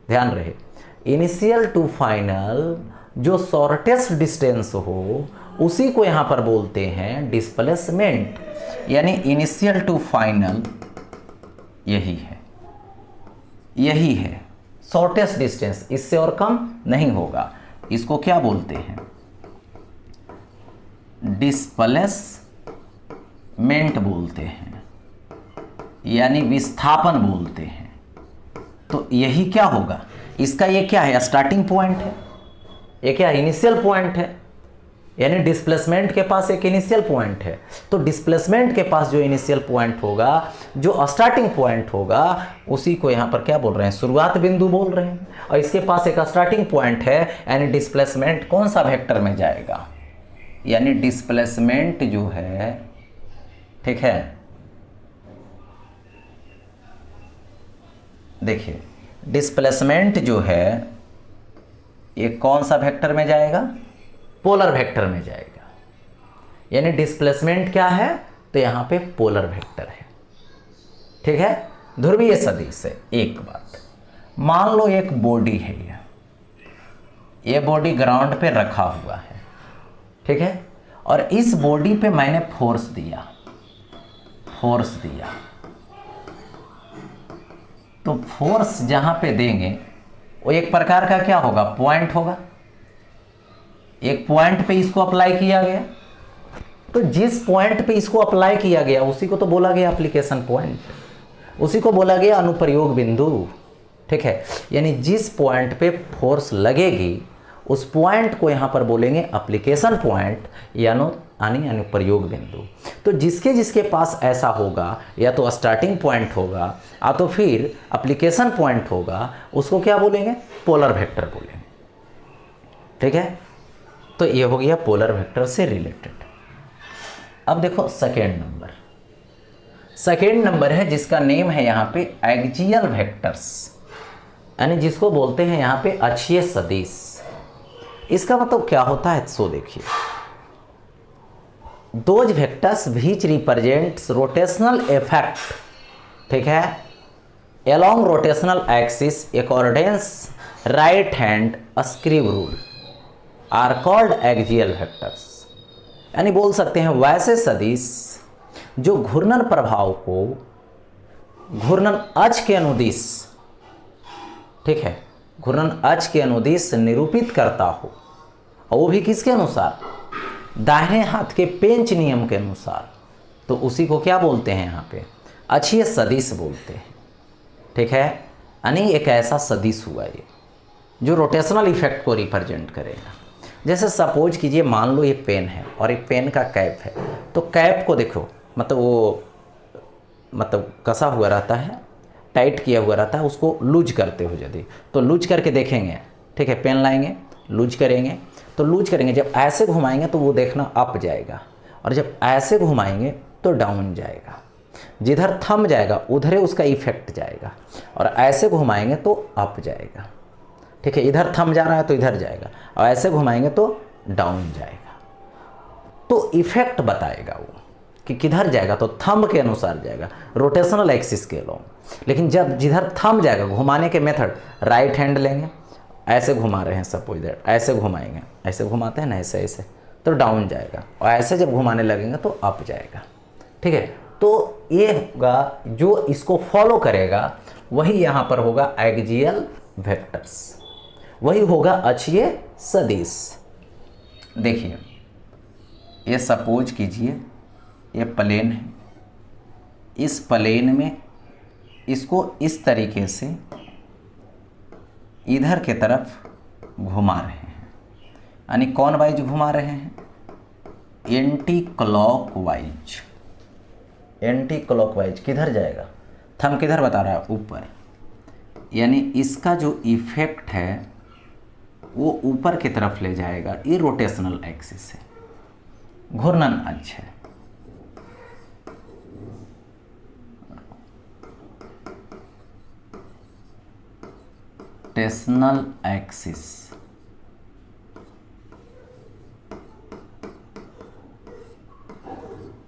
ध्यान रहे, इनिशियल टू फाइनल जो शॉर्टेस्ट डिस्टेंस हो उसी को यहाँ पर बोलते हैं डिस्प्लेसमेंट। यानी इनिशियल टू फाइनल यही है, यही है शॉर्टेस्ट डिस्टेंस, इससे और कम नहीं होगा। इसको क्या बोलते हैं, डिस्प्लेसमेंट बोलते हैं, यानी विस्थापन बोलते हैं। तो यही क्या होगा, इसका ये क्या है, स्टार्टिंग पॉइंट है, ये क्या इनिशियल पॉइंट है, यानी डिस्प्लेसमेंट के पास एक इनिशियल पॉइंट है। तो डिस्प्लेसमेंट के पास जो इनिशियल पॉइंट होगा, जो स्टार्टिंग पॉइंट होगा, उसी को यहाँ पर क्या बोल रहे हैं, शुरुआत बिंदु बोल रहे हैं। और इसके पास एक स्टार्टिंग पॉइंट है, यानी डिस्प्लेसमेंट कौन सा वेक्टर में जाएगा, यानी डिस्प्लेसमेंट जो है, ठीक है, देखिए डिस्प्लेसमेंट जो है ये कौन सा वेक्टर में जाएगा, पोलर वेक्टर में जाएगा। यानी डिस्प्लेसमेंट क्या है, तो यहाँ पे पोलर वेक्टर है, ठीक है, ध्रुवीय सदिश से। एक बात मान लो, एक बॉडी है, ये बॉडी ग्राउंड पे रखा हुआ है, ठीक है, और इस बॉडी पे मैंने फोर्स दिया, तो फोर्स जहां पे देंगे वो एक प्रकार का क्या होगा, पॉइंट होगा। एक पॉइंट पे इसको अप्लाई किया गया, तो जिस पॉइंट पे इसको अप्लाई किया गया उसी को तो बोला गया एप्लीकेशन पॉइंट, उसी को बोला गया अनुप्रयोग बिंदु, ठीक है। यानी जिस पॉइंट पे फोर्स लगेगी उस पॉइंट को यहाँ पर बोलेंगे एप्लीकेशन पॉइंट यानी अनुप्रयोग बिंदु। तो जिसके जिसके पास ऐसा होगा, या तो स्टार्टिंग पॉइंट होगा या तो फिर एप्लीकेशन पॉइंट होगा, उसको क्या बोलेंगे? पोलर वेक्टर बोलेंगे। ठीक है, तो ये हो गया पोलर वेक्टर से रिलेटेड। अब देखो सेकेंड नंबर है जिसका नेम है यहाँ पे एक्सियल वेक्टर्स, यानी जिसको बोलते हैं यहाँ पे अक्षीय सदिश। इसका मतलब क्या होता है? सो देखिए, those vectors which represents rotational effect, ठीक है, along rotational axis according right hand screw rule are called axial vectors. यानी बोल सकते हैं वैसे सदिश जो घूर्णन प्रभाव को घूर्णन अक्ष के अनुदिश, ठीक है, घूर्णन अक्ष के अनुदिश निरूपित करता हो, और वो भी किसके अनुसार? दाहिने हाथ के पेंच नियम के अनुसार। तो उसी को क्या बोलते हैं यहाँ पे? अक्षीय सदिश बोलते हैं। ठीक है, यानी एक ऐसा सदिश हुआ ये जो रोटेशनल इफेक्ट को रिप्रेजेंट करेगा। जैसे सपोज कीजिए, मान लो ये पेन है और एक पेन का कैप है, तो कैप को देखो, मतलब कसा हुआ रहता है, टाइट किया हुआ रहता है, उसको लूज करते हो यदि, तो लूज करके देखेंगे, ठीक है, पेन लाएंगे, लूज करेंगे, तो लूज करेंगे, जब ऐसे घुमाएंगे तो वो देखना अप जाएगा, और जब ऐसे घुमाएंगे तो डाउन जाएगा। जिधर थम जाएगा उधर ही उसका इफेक्ट जाएगा, और ऐसे घुमाएंगे तो अप जाएगा। ठीक है, इधर थम जा रहा है तो इधर जाएगा, और ऐसे घुमाएंगे तो डाउन जाएगा। तो इफेक्ट बताएगा वो कि किधर जाएगा, तो थंब के अनुसार जाएगा, रोटेशनल एक्सिस के अलोंग। लेकिन जब जिधर थंब जाएगा, घुमाने के मेथड, राइट हैंड लेंगे, ऐसे घुमा रहे हैं सपोज दैट, ऐसे घुमाएंगे, ऐसे घुमाते हैं ना, ऐसे ऐसे, तो डाउन जाएगा, और ऐसे जब घुमाने लगेंगे तो अप जाएगा। ठीक है, तो ये होगा, जो इसको फॉलो करेगा वही यहाँ पर होगा एक्सियल वेक्टर्स, वही होगा अक्षीय सदिश। देखिए, ये सपोज कीजिए ये प्लेन है, इस प्लेन में इसको इस तरीके से इधर के तरफ घुमा रहे हैं, यानी कौन वाइज घुमा रहे हैं? Anti clockwise. एंटी क्लॉकवाइज किधर जाएगा? थंब किधर बता रहा है? ऊपर। यानी इसका जो इफेक्ट है वो ऊपर की तरफ ले जाएगा। ये रोटेशनल एक्सिस है, घूर्णन अक्ष है। रोटेशनल एक्सिस,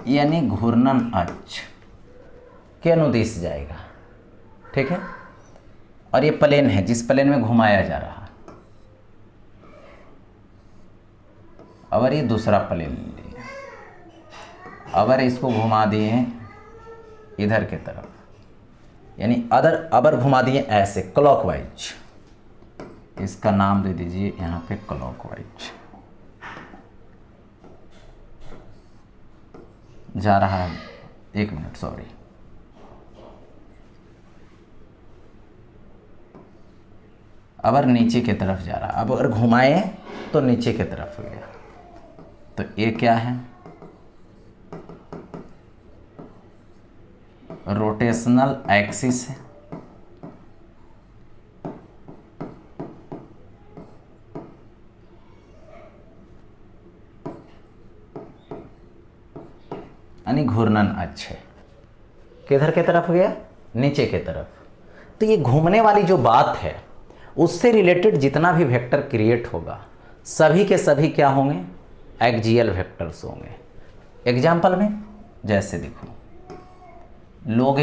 यानी घूर्णन अक्ष के अनुदिश जाएगा। ठीक है, और ये प्लेन है जिस प्लेन में घुमाया जा रहा है। अगर ये दूसरा प्लेन लिए, अगर इसको घुमा दिए इधर के तरफ, यानी अबर घुमा दिए ऐसे क्लॉकवाइज, इसका नाम दे दीजिए यहाँ पे क्लॉकवाइज। जा रहा है, एक मिनट, सॉरी, अगर नीचे की तरफ जा रहा, अब अगर घुमाए तो नीचे की तरफ हो गया। तो ये क्या है? रोटेशनल एक्सिस है। यानी घूर्णन अक्ष है। किधर के तरफ गया? नीचे के तरफ। तो ये घूमने वाली जो बात है उससे रिलेटेड जितना भी वेक्टर क्रिएट होगा सभी के सभी क्या होंगे? एक्सियल वेक्टर्स होंगे। एग्जाम्पल में जैसे देखो, लोग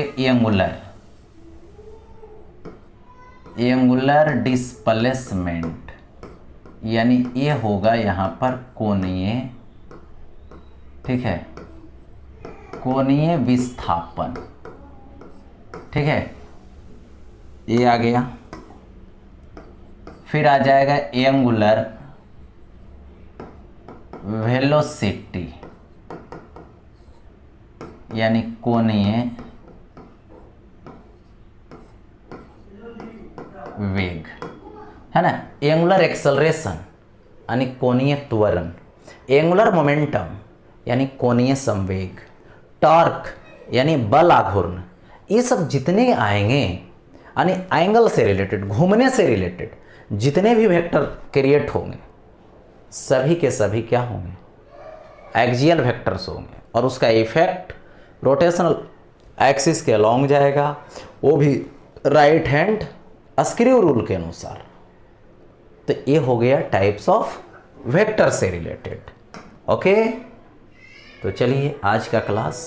एंगुलर डिस्प्लेसमेंट, यानी ये होगा यहाँ पर कोणीय, ठीक है, कोणीय विस्थापन। ठीक है, ये आ गया। फिर आ जाएगा एंगुलर वेलोसिटी, यानी कोणीय वेग, है ना। एंगुलर एक्सेलरेशन, यानी कोणीय त्वरण, एंगुलर मोमेंटम यानी कोणीय संवेग, टॉर्क यानी बल आघूर्ण, ये सब जितने आएंगे यानी एंगल से रिलेटेड, घूमने से रिलेटेड जितने भी वेक्टर क्रिएट होंगे सभी के सभी क्या होंगे, एक्सियल वेक्टर्स होंगे, और उसका इफेक्ट रोटेशनल एक्सिस के अलॉन्ग जाएगा, वो भी राइट हैंड स्क्रू रूल के अनुसार। तो ये हो गया टाइप्स ऑफ वेक्टर से रिलेटेड। ओके, तो चलिए आज का क्लास